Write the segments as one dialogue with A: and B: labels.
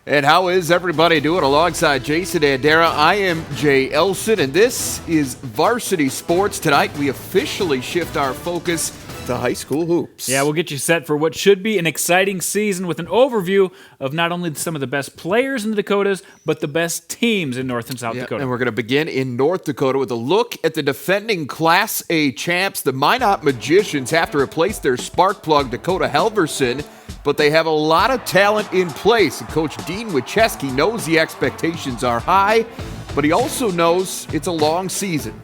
A: And how is everybody doing? Alongside Jason Andera, I am Jay Elsen, and this is Varsity Sports. Tonight, we officially shift our focus to high school hoops.
B: Yeah, we'll get you set for what should be an exciting season with an overview of not only some of the best players in the Dakotas, but the best teams in North and South Dakota.
A: And we're going to begin in North Dakota with a look at the defending Class A champs. The Minot Magicians have to replace their spark plug, Dakota Halverson, but they have a lot of talent in place. And Coach Dean Wicheski knows the expectations are high, but he also knows it's a long season.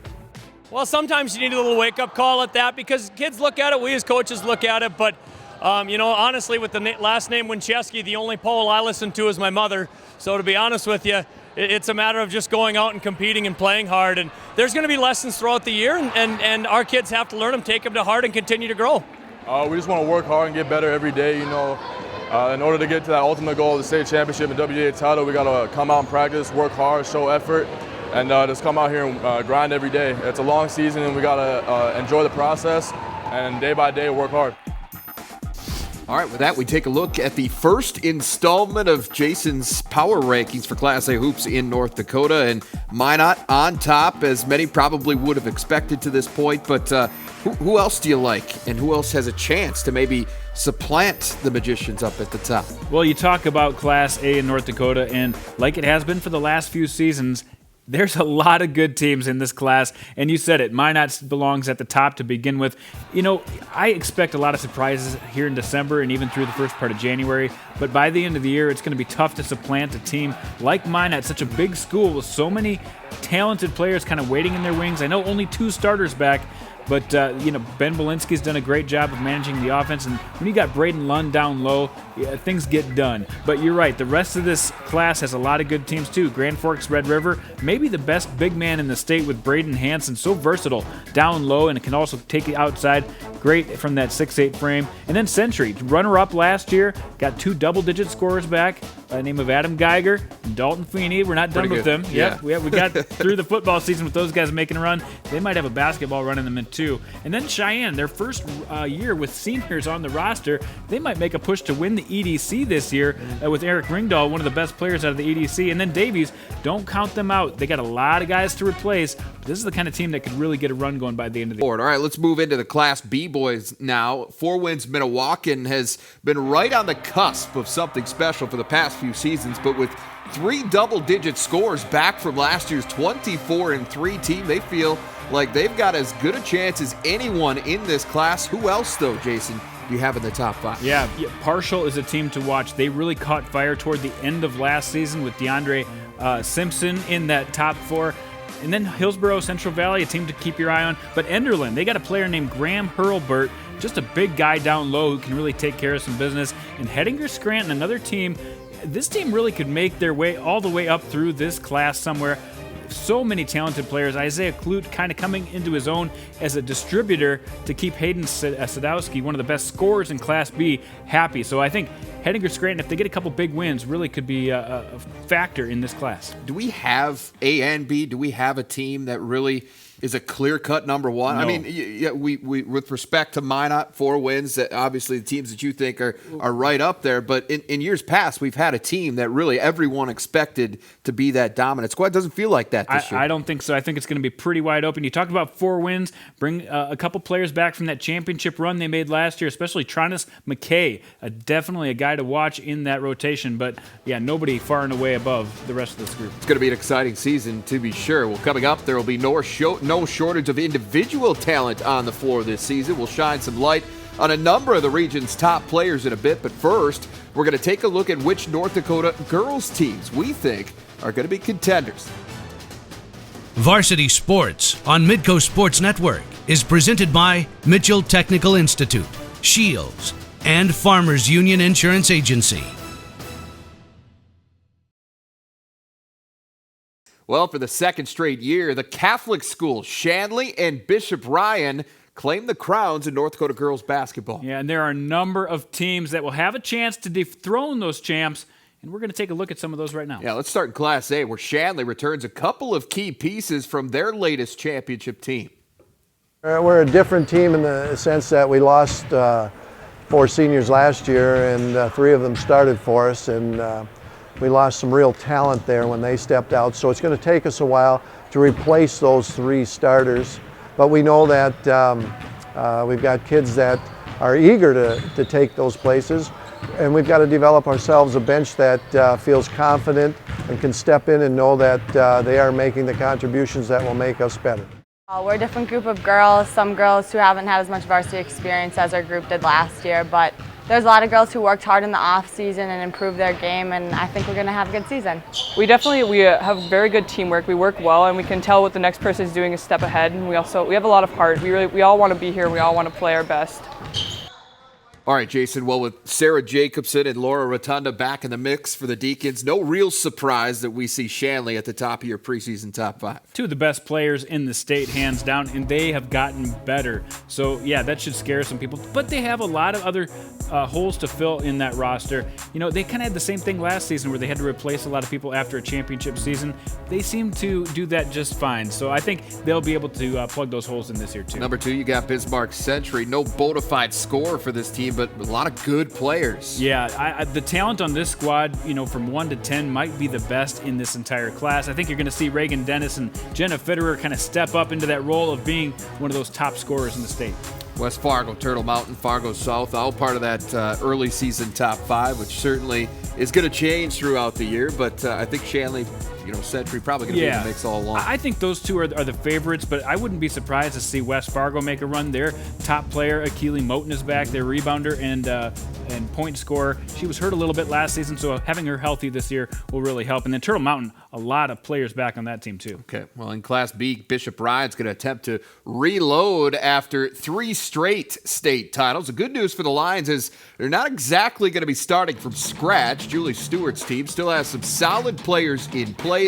C: Well, sometimes you need a little wake-up call at that because kids look at it, we as coaches look at it, but, honestly, with the last name Wincheski, the only poll I listen to is my mother. So to be honest with you, it's a matter of just going out and competing and playing hard. And there's going to be lessons throughout the year, and our kids have to learn them, take them to heart, and continue to grow.
D: We just want to work hard and get better every day, in order to get to that ultimate goal of the state championship and WDA title, we got to come out and practice, work hard, show effort, and just come out here and grind every day. It's a long season, and we got to enjoy the process and day by day work hard.
A: All right, with that, we take a look at the first installment of Jason's power rankings for Class A hoops in North Dakota, and Minot on top, as many probably would have expected to this point, but who else do you like, and who else has a chance to maybe supplant the Magicians up at the top?
B: Well, you talk about Class A in North Dakota, and like it has been for the last few seasons, there's a lot of good teams in this class, and you said it, Minot belongs at the top to begin with. I expect a lot of surprises here in December and even through the first part of January, but by the end of the year, it's going to be tough to supplant a team like Minot, such a big school with so many talented players kind of waiting in their wings. I know only 2 starters back, but, Ben Belinsky's done a great job of managing the offense, and when you got Braden Lund down low, things get done. But you're right, the rest of this class has a lot of good teams too. Grand Forks, Red River, maybe the best big man in the state with Braden Hansen, so versatile down low and can also take it outside. Great from that 6'8 frame. And then Century, runner-up last year, got 2 double-digit scorers back by the name of Adam Geiger and Dalton Feeney. We're not done with them.
A: Yeah.
B: We got through the football season with those guys making a run. They might have a basketball run in them too. And then Cheyenne, their first year with seniors on the roster, they might make a push to win the EDC this year with Eric Ringdahl, one of the best players out of the EDC. And then Davies, don't count them out. They got a lot of guys to replace. This is the kind of team that could really get a run going by the end of the year.
A: All right, let's move into the Class B boys now. 4 Winds Minnewacan has been right on the cusp of something special for the past few seasons, but with 3 double-digit scores back from last year's 24-3 team, they feel like they've got as good a chance as anyone in this class. Who else, though, Jason, do you have in the top 5?
B: Yeah, Partial is a team to watch. They really caught fire toward the end of last season with DeAndre Simpson in that top 4. And then Hillsboro-Central Valley, a team to keep your eye on. But Enderlin, they got a player named Graham Hurlbert, just a big guy down low who can really take care of some business. And Hettinger-Scranton, another team, this team really could make their way all the way up through this class somewhere. So many talented players. Isaiah Klute kind of coming into his own as a distributor to keep Hayden Sadowski, one of the best scorers in Class B, happy. So I think Hettinger-Scranton, if they get a couple big wins, really could be a factor in this class.
A: Do we have A and B? Do we have a team that really is a clear-cut number 1?
B: No.
A: I mean, we with respect to Minot, 4 wins, that obviously the teams that you think are right up there. But in years past, we've had a team that really everyone expected to be that dominant squad. It doesn't feel like that this year.
B: I don't think so. I think it's going to be pretty wide open. You talked about 4 wins. Bring a couple players back from that championship run they made last year, especially Tronis McKay, definitely a guy to watch in that rotation. But, yeah, nobody far and away above the rest of this group.
A: It's going to be an exciting season, to be sure. Well, coming up, there will be no shortage of individual talent on the floor this season. We'll shine some light on a number of the region's top players in a bit, but first, we're going to take a look at which North Dakota girls teams we think are going to be contenders.
E: Varsity Sports on Midco Sports Network is presented by Mitchell Technical Institute, Shields, and Farmers Union Insurance Agency.
A: Well, for the second straight year, the Catholic schools Shanley and Bishop Ryan claim the crowns in North Dakota girls basketball.
B: Yeah, and there are a number of teams that will have a chance to dethrone those champs, and we're going to take a look at some of those right now.
A: Yeah, let's start in Class A, where Shanley returns a couple of key pieces from their latest championship team.
F: We're a different team in the sense that we lost 4 seniors last year, and 3 of them started for us. And we lost some real talent there when they stepped out. So it's going to take us a while to replace those 3 starters. But we know that we've got kids that are eager to take those places. And we've got to develop ourselves a bench that feels confident and can step in and know that they are making the contributions that will make us better.
G: We're a different group of girls, some girls who haven't had as much varsity experience as our group did last year, but there's a lot of girls who worked hard in the off season and improved their game, and I think we're going to have a good season.
H: We have very good teamwork. We work well, and we can tell what the next person is doing a step ahead, and we have a lot of heart. We all want to be here. We all want to play our best.
A: All right, Jason, well, with Sarah Jacobson and Laura Rotunda back in the mix for the Deacons, no real surprise that we see Shanley at the top of your preseason top 5.
B: 2 of the best players in the state, hands down, and they have gotten better. So, yeah, that should scare some people. But they have a lot of other holes to fill in that roster. You know, they kind of had the same thing last season where they had to replace a lot of people after a championship season. They seem to do that just fine. So I think they'll be able to plug those holes in this year, too.
A: Number 2, you got Bismarck Century. No bona fide scorer for this team, but a lot of good players.
B: Yeah, the talent on this squad, you know, from 1 to 10 might be the best in this entire class. I think you're going to see Reagan Dennis and Jenna Fitterer kind of step up into that role of being one of those top scorers in the state.
A: West Fargo, Turtle Mountain, Fargo South, all part of that early season top 5, which certainly is going to change throughout the year. But I think Shanley, Century probably going to be in the mix all along.
B: I think those 2 are the favorites, but I wouldn't be surprised to see West Fargo make a run. Their top player, Akili Moten, is back. Their rebounder and point scorer. She was hurt a little bit last season, so having her healthy this year will really help. And then Turtle Mountain, a lot of players back on that team too.
A: Okay, well, in Class B, Bishop Ryan's going to attempt to reload after 3 straight state titles. The good news for the Lions is they're not exactly going to be starting from scratch. Julie Stewart's team still has some solid players in place.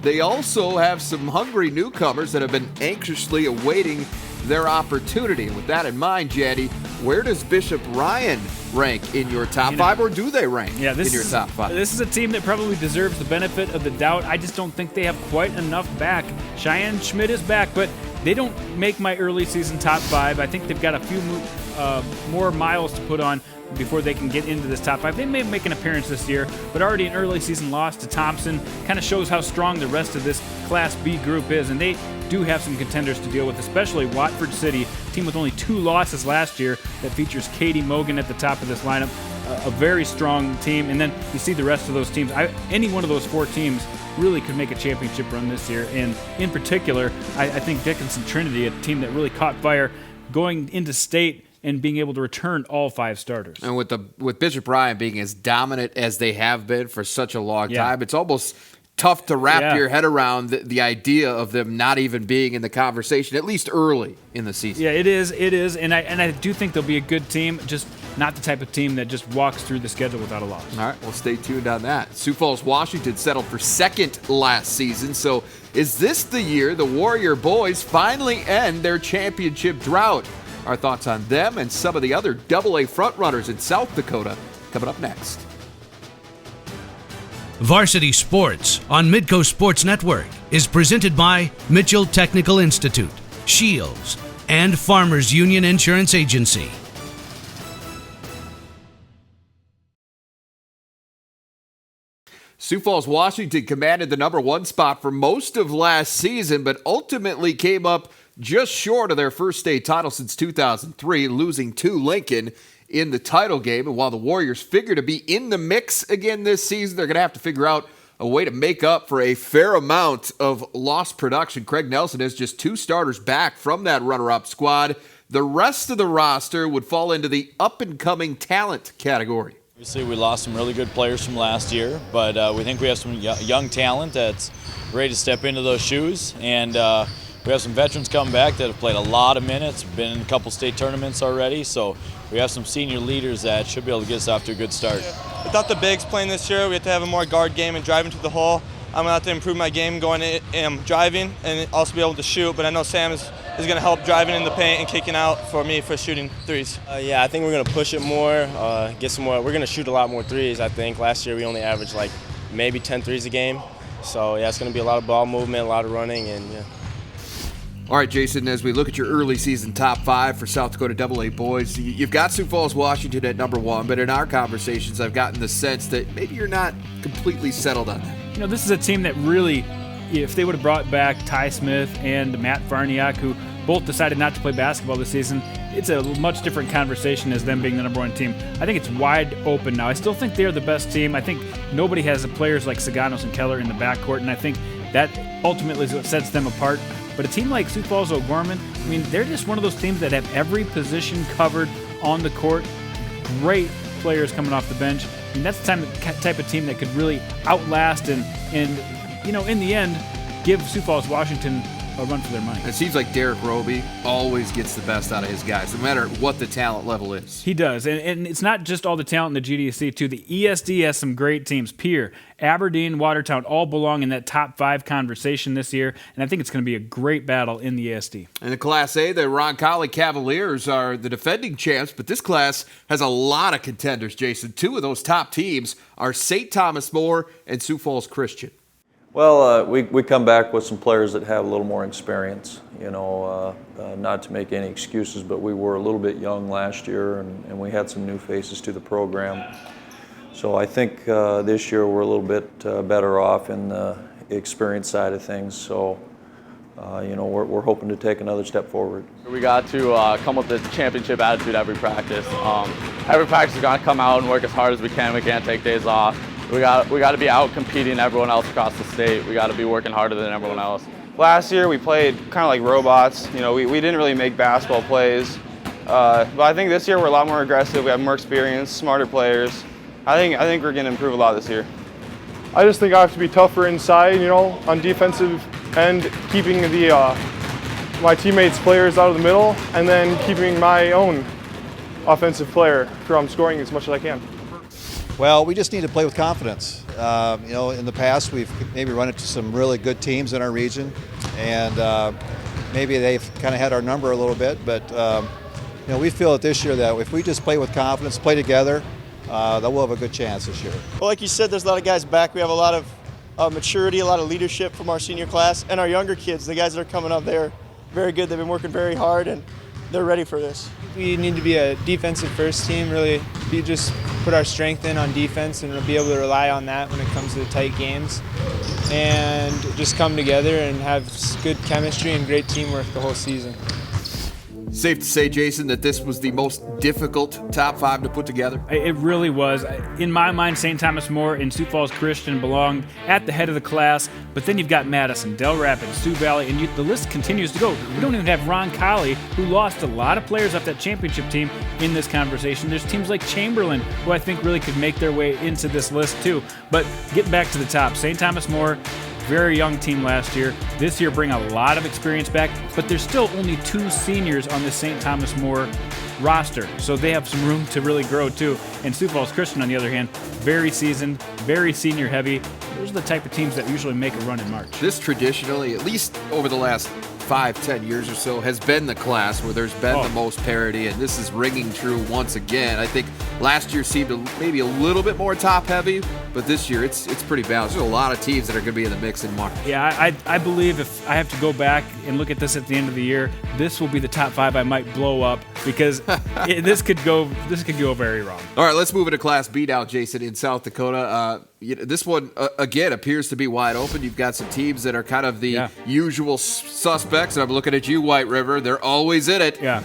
A: They also have some hungry newcomers that have been anxiously awaiting their opportunity. And with that in mind, Jaddy, where does Bishop Ryan rank in your top 5, or do they rank in your top 5?
B: This is a team that probably deserves the benefit of the doubt. I just don't think they have quite enough back. Cheyenne Schmidt is back, but they don't make my early season top 5. I think they've got a few more miles to put on before they can get into this top 5. They may make an appearance this year, but already an early season loss to Thompson kind of shows how strong the rest of this Class B group is, and they do have some contenders to deal with, especially Watford City, a team with only 2 losses last year that features Katie Mogan at the top of this lineup, a very strong team. And then you see the rest of those teams. Any one of those 4 teams really could make a championship run this year, and in particular, I think Dickinson Trinity, a team that really caught fire going into state and being able to return all 5 starters.
A: And with Bishop Ryan being as dominant as they have been for such a long time, it's almost tough to wrap your head around the idea of them not even being in the conversation, at least early in the season.
B: Yeah, it is, and I do think they'll be a good team, just not the type of team that just walks through the schedule without a loss.
A: All right, well, stay tuned on that. Sioux Falls, Washington settled for 2nd last season, so is this the year the Warrior boys finally end their championship drought? Our thoughts on them and some of the other AA frontrunners in South Dakota coming up next.
E: Varsity Sports on Midco Sports Network is presented by Mitchell Technical Institute, Shields, and Farmers Union Insurance Agency.
A: Sioux Falls, Washington commanded the number 1 spot for most of last season, but ultimately came up just short of their first state title since 2003, losing to Lincoln in the title game. And while the Warriors figure to be in the mix again this season, they're going to have to figure out a way to make up for a fair amount of lost production. Craig Nelson has just 2 starters back from that runner-up squad. The rest of the roster would fall into the up-and-coming talent category.
I: Obviously, we lost some really good players from last year, but we think we have some young talent that's ready to step into those shoes. And we have some veterans coming back that have played a lot of minutes, been in a couple state tournaments already, so we have some senior leaders that should be able to get us off to a good start.
J: Without the bigs playing this year, we have to have a more guard game and driving to the hole. I'm going to have to improve my game going in driving and also be able to shoot, but I know Sam is going to help driving in the paint and kicking out for me for shooting threes.
K: Yeah, I think we're going to push it more, get some more. We're going to shoot a lot more threes, I think. Last year we only averaged like maybe 10 threes a game. So, yeah, it's going to be a lot of ball movement, a lot of running, and yeah.
A: All right, Jason, as we look at your early season top 5 for South Dakota AA boys, you've got Sioux Falls, Washington at number 1, but in our conversations, I've gotten the sense that maybe you're not completely settled on that.
B: This is a team that really, if they would have brought back Ty Smith and Matt Farniak, who both decided not to play basketball this season, it's a much different conversation as them being the number 1 team. I think it's wide open now. I still think they're the best team. I think nobody has the players like Saganos and Keller in the backcourt, and I think that ultimately is what sets them apart. But a team like Sioux Falls O'Gorman, they're just one of those teams that have every position covered on the court. Great players coming off the bench. That's the type of team that could really outlast and in the end, give Sioux Falls, Washington a run for their money.
A: It seems like Derek Roby always gets the best out of his guys, no matter what the talent level is.
B: He does, and it's not just all the talent in the GDSC, too. The ESD has some great teams. Pierre, Aberdeen, Watertown all belong in that top 5 conversation this year, and I think it's going to be a great battle in the ESD.
A: In the Class A, the Roncalli Cavaliers are the defending champs, but this class has a lot of contenders, Jason. 2 of those top teams are St. Thomas More and Sioux Falls Christian.
L: Well, we come back with some players that have a little more experience, not to make any excuses, but we were a little bit young last year and we had some new faces to the program. So I think this year we're a little bit better off in the experience side of things. So, we're hoping to take another step forward.
M: We got to come with the championship attitude every practice. Every practice we got to come out and work as hard as we can. We can't take days off. We got to be out competing everyone else across the state. We got to be working harder than everyone else.
N: Last year we played kind of like robots. We didn't really make basketball plays. But I think this year we're a lot more aggressive. We have more experience, smarter players. I think we're going to improve a lot this year.
O: I just think I have to be tougher inside, on defensive end, keeping my teammates' players out of the middle, and then keeping my own offensive player from scoring as much as I can.
P: Well, we just need to play with confidence. In the past, we've maybe run into some really good teams in our region, and maybe they've kind of had our number a little bit. But we feel that this year that if we just play with confidence, play together, that we'll have a good chance this year.
Q: Well, like you said, there's a lot of guys back. We have a lot of maturity, a lot of leadership from our senior class, and our younger kids, the guys that are coming up, they're very good. They've been working very hard, and they're ready for this.
R: We need to be a defensive first team, really just put our strength in on defense and be able to rely on that when it comes to the tight games, and just come together and have good chemistry and great teamwork the whole season.
A: Safe to say, Jason, that this was the most difficult top 5 to put together?
B: It really was. In my mind, St. Thomas More and Sioux Falls Christian belonged at the head of the class, but then you've got Madison, Del Rapids, Sioux Valley, and the list continues to go. We don't even have Ron Colley, who lost a lot of players off that championship team, in this conversation. There's teams like Chamberlain, who I think really could make their way into this list too. But getting back to the top, St. Thomas More, very young team last year. This year bring a lot of experience back, but there's still only 2 seniors on the St. Thomas More roster, so they have some room to really grow too. And Sioux Falls Christian, on the other hand, very seasoned, very senior heavy. Those are the type of teams that usually make a run in March.
A: This traditionally, at least over the last 5-10 years or so, has been the class where there's been the most parity, and this is ringing true once again. I think last year seemed maybe a little bit more top heavy, but this year it's pretty balanced. There's a lot of teams that are going to be in the mix in March.
B: Yeah, I believe if I have to go back and look at this at the end of the year, this will be the top 5 I might blow up, because this could go very wrong.
A: All right, let's move into Class B now, Jason, in South Dakota. This one, again, appears to be wide open. You've got some teams that are kind of the usual suspects. And I'm looking at you, White River. They're always in it.
B: Yeah.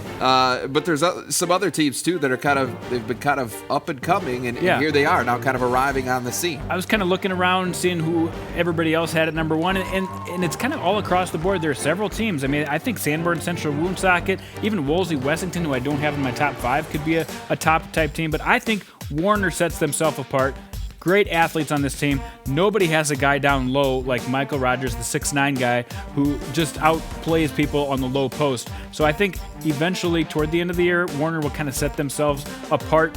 A: But there's some other teams, too, that are they've been kind of up and coming. And here they are now kind of arriving on the scene.
B: I was kind of looking around, seeing who everybody else had at number 1. And it's kind of all across the board. There are several teams. I think Sanborn Central Woonsocket, even Wolsey Wessington, who I don't have in my top 5, could be a top type team. But I think Warner sets themselves apart. Great athletes on this team. Nobody has a guy down low like Michael Rogers, the 6'9" guy, who just outplays people on the low post. So I think eventually, toward the end of the year, Warner will kind of set themselves apart.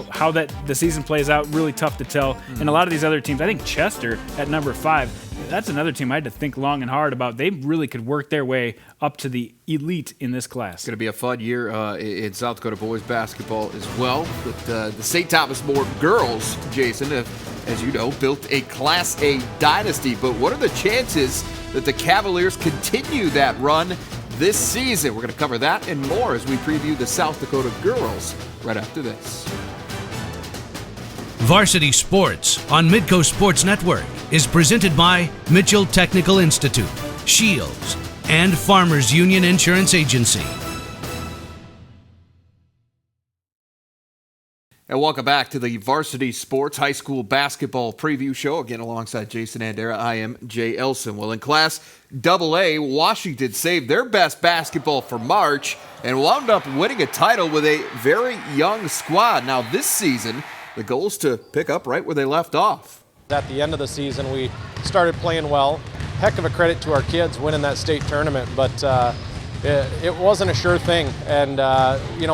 B: How the season plays out, really tough to tell. And a lot of these other teams, I think Chester at number 5, that's another team I had to think long and hard about. They really could work their way up to the elite in this class.
A: It's going to be a fun year in South Dakota boys basketball as well. But the St. Thomas More girls, Jason, have, as you know, built a Class A dynasty. But what are the chances that the Cavaliers continue that run this season. We're going to cover that and more as we preview the South Dakota girls right after this.
E: Varsity Sports on Midco Sports Network is presented by Mitchell Technical Institute, Shields, and Farmers Union Insurance Agency.
A: And welcome back to the Varsity Sports High School Basketball Preview Show. Again, alongside Jason Andera, I am Jay Elsen. Well, in Class AA, Washington saved their best basketball for March and wound up winning a title with a very young squad. Now, this season, the goal is to pick up right where they left off.
S: At the end of the season, we started playing well. Heck of a credit to our kids winning that state tournament, but it wasn't a sure thing, and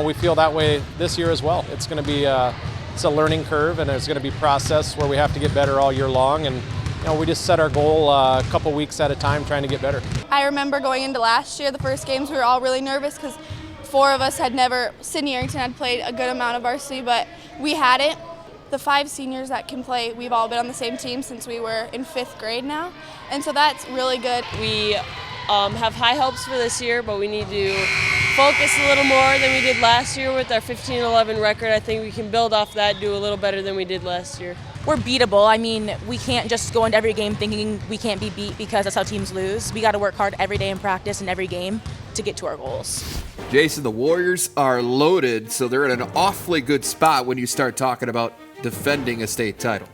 S: we feel that way this year as well. It's going to be it's a learning curve, and it's going to be a process where we have to get better all year long, and we just set our goal a couple weeks at a time trying to get better.
T: I remember going into last year, the first games, we were all really nervous because 4 of us had never, Sydney Arrington had played a good amount of varsity, but we hadn't. The 5 seniors that can play, we've all been on the same team since we were in 5th grade now, and so that's really good.
U: We have high hopes for this year, but we need to focus a little more than we did last year with our 15-11 record. I think we can build off that, do a little better than we did last year.
V: We're beatable. I mean, we can't just go into every game thinking we can't be beat because that's how teams lose. We got to work hard every day in practice and every game to get to our goals.
A: Jason, the Warriors are loaded, so they're in an awfully good spot when you start talking about defending a state title.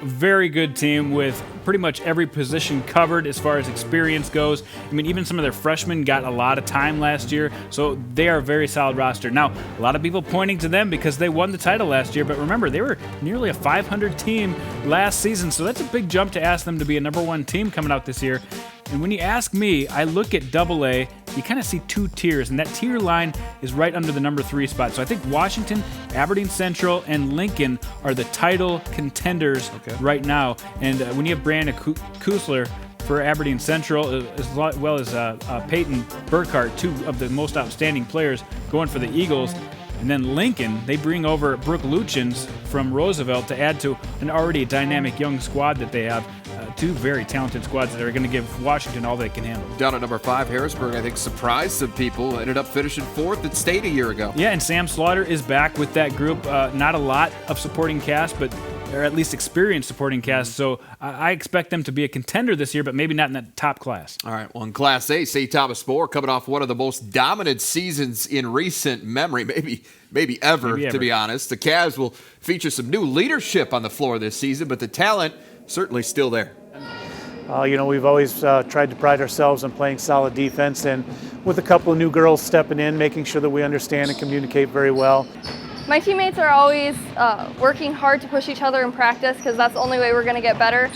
B: Very good team with pretty much every position covered as far as experience goes. I mean, even some of their freshmen got a lot of time last year, so they are a very solid roster. Now, a lot of people pointing to them because they won the title last year, but remember, they were nearly a 500 team last season, so that's a big jump to ask them to be a number 1 team coming out this year. And when you ask me, I look at AA, you kind of see 2 tiers, and that tier line is right under the number 3 spot. So I think Washington, Aberdeen Central, and Lincoln are the title contenders right now. And when you have Brandon Kusler for Aberdeen Central, as well as Peyton Burkhart, 2 of the most outstanding players going for the Eagles. And then Lincoln, they bring over Brooke Luchins from Roosevelt to add to an already dynamic young squad that they have. 2 very talented squads that are going to give Washington all they can handle.
A: Down at number 5, Harrisburg, I think, surprised some people. Ended up finishing 4th at state a year ago.
B: Yeah, and Sam Slaughter is back with that group. Not a lot of supporting cast, but or at least experienced supporting cast. So I expect them to be a contender this year, but maybe not in that top class.
A: All right, well, in Class A, St. Thomas More coming off one of the most dominant seasons in recent memory, maybe ever, to be honest. The Cavs will feature some new leadership on the floor this season, but the talent certainly still there.
W: We've always tried to pride ourselves on playing solid defense, and with a couple of new girls stepping in, making sure that we understand and communicate very well.
X: My teammates are always working hard to push each other in practice because that's the only way we're going to get better.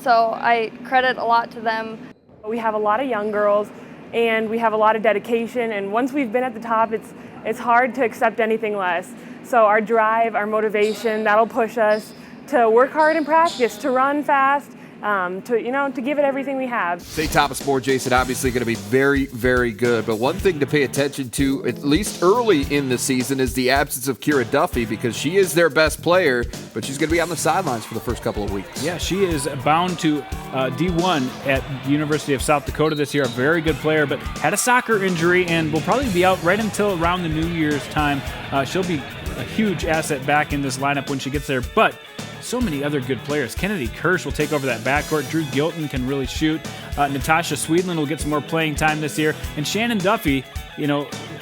X: So I credit a lot to them.
Y: We have a lot of young girls and we have a lot of dedication, and once we've been at the top, it's hard to accept anything less. So our drive, our motivation, that'll push us to work hard in practice, to run fast, to give it everything we have.
A: St. Thomas More, Jason, obviously going to be very, very good. But one thing to pay attention to, at least early in the season, is the absence of Kira Duffy, because she is their best player, but she's going to be on the sidelines for the first couple of weeks.
B: Yeah, she is bound to D1 at the University of South Dakota this year. A very good player, but had a soccer injury and will probably be out right until around the New Year's time. She'll be a huge asset back in this lineup when she gets there, but so many other good players. Kennedy Kirsch will take over that backcourt. Drew Gilton can really shoot. Natasha Swedlin will get some more playing time this year. And Shannon Duffy,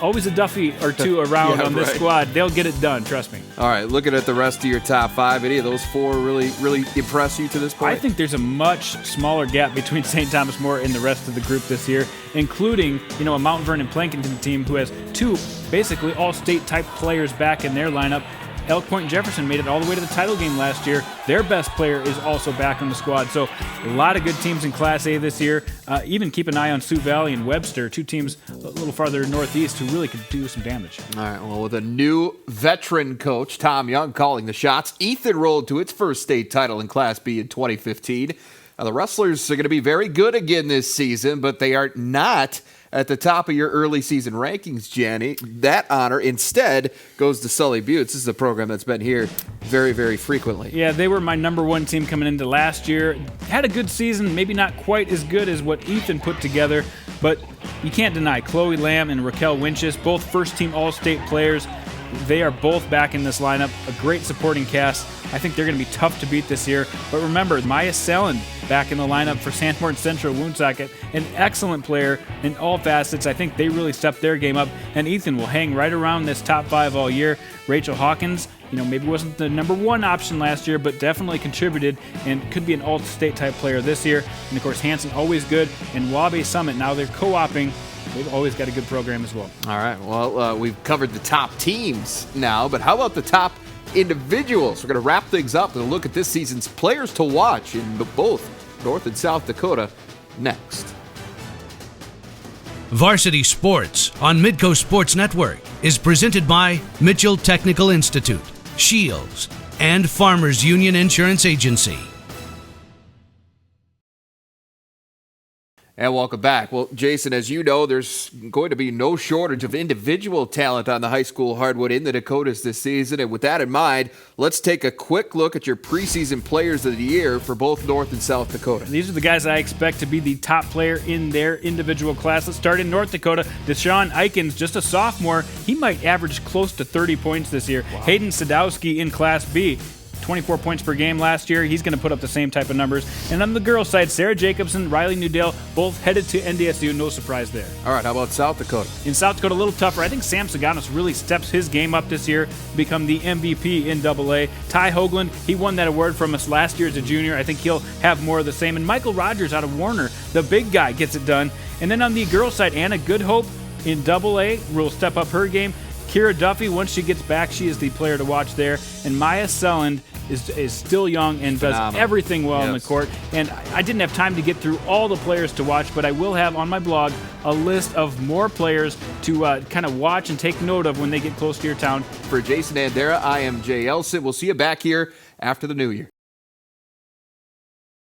B: always a Duffy or two around on this squad. They'll get it done, trust me.
A: All right, looking at the rest of your top 5, any of those 4 really impress you to this point?
B: I think there's a much smaller gap between St. Thomas More and the rest of the group this year, including, a Mount Vernon Plankinton team who has 2 basically all-state type players back in their lineup. Elk Point Jefferson made it all the way to the title game last year. Their best player is also back on the squad. So a lot of good teams in Class A this year. Even keep an eye on Sioux Valley and Webster, 2 teams a little farther northeast who really could do some damage.
A: All right, well, with a new veteran coach, Tom Young, calling the shots, Ethan rolled to its first state title in Class B in 2015. Now, the Wrestlers are going to be very good again this season, but they are not at the top of your early season rankings, Jenny. That honor instead goes to Sully Buttes. This is a program that's been here very, very frequently.
B: Yeah, they were my number 1 team coming into last year. Had a good season, maybe not quite as good as what Ethan put together, But you can't deny Chloe Lamb and Raquel Winchus, both first-team All-State players. They are both back in this lineup, a great supporting cast. I think they're going to be tough to beat this year. But remember, Maya Sellen back in the lineup for Sanborn Central Woonsocket, an excellent player in all facets. I think they really stepped their game up. And Ethan will hang right around this top 5 all year. Rachel Hawkins, maybe wasn't the number 1 option last year, but definitely contributed and could be an all-state type player this year. And of course, Hanson always good. And Wabe Summit, now they're co-oping. They've always got a good program as well.
A: All right. Well, we've covered the top teams now, but how about the top individuals? We're going to wrap things up and look at this season's players to watch in both North and South Dakota next.
E: Varsity Sports on Midco Sports Network is presented by Mitchell Technical Institute, Shields, and Farmers Union Insurance Agency.
A: And welcome back. Well, Jason, as you know, there's going to be no shortage of individual talent on the high school hardwood in the Dakotas this season. And with that in mind, let's take a quick look at your preseason players of the year for both North and South Dakota.
B: These are the guys I expect to be the top player in their individual class. Let's start in North Dakota. Deshaun Eikens, just a sophomore. He might average close to 30 points this year. Wow. Hayden Sadowski in Class B. 24 points per game last year. He's going to put up the same type of numbers. And on the girls' side, Sarah Jacobson, Riley Newdale, both headed to NDSU. No surprise there.
A: All right, how about South Dakota?
B: In South Dakota, a little tougher. I think Sam Saganos really steps his game up this year to become the MVP in AA. Ty Hoagland, he won that award from us last year as a junior. I think he'll have more of the same. And Michael Rogers out of Warner, the big guy, gets it done. And then on the girls' side, Anna Goodhope in AA will step up her game. Kira Duffy, once she gets back, she is the player to watch there. And Maya Selland is still young and does everything well in the court. And I didn't have time to get through all the players to watch, but I will have on my blog a list of more players to kind of watch and take note of when they get close to your town.
A: For Jason Andera, I am Jay Elsen. We'll see you back here after the new year.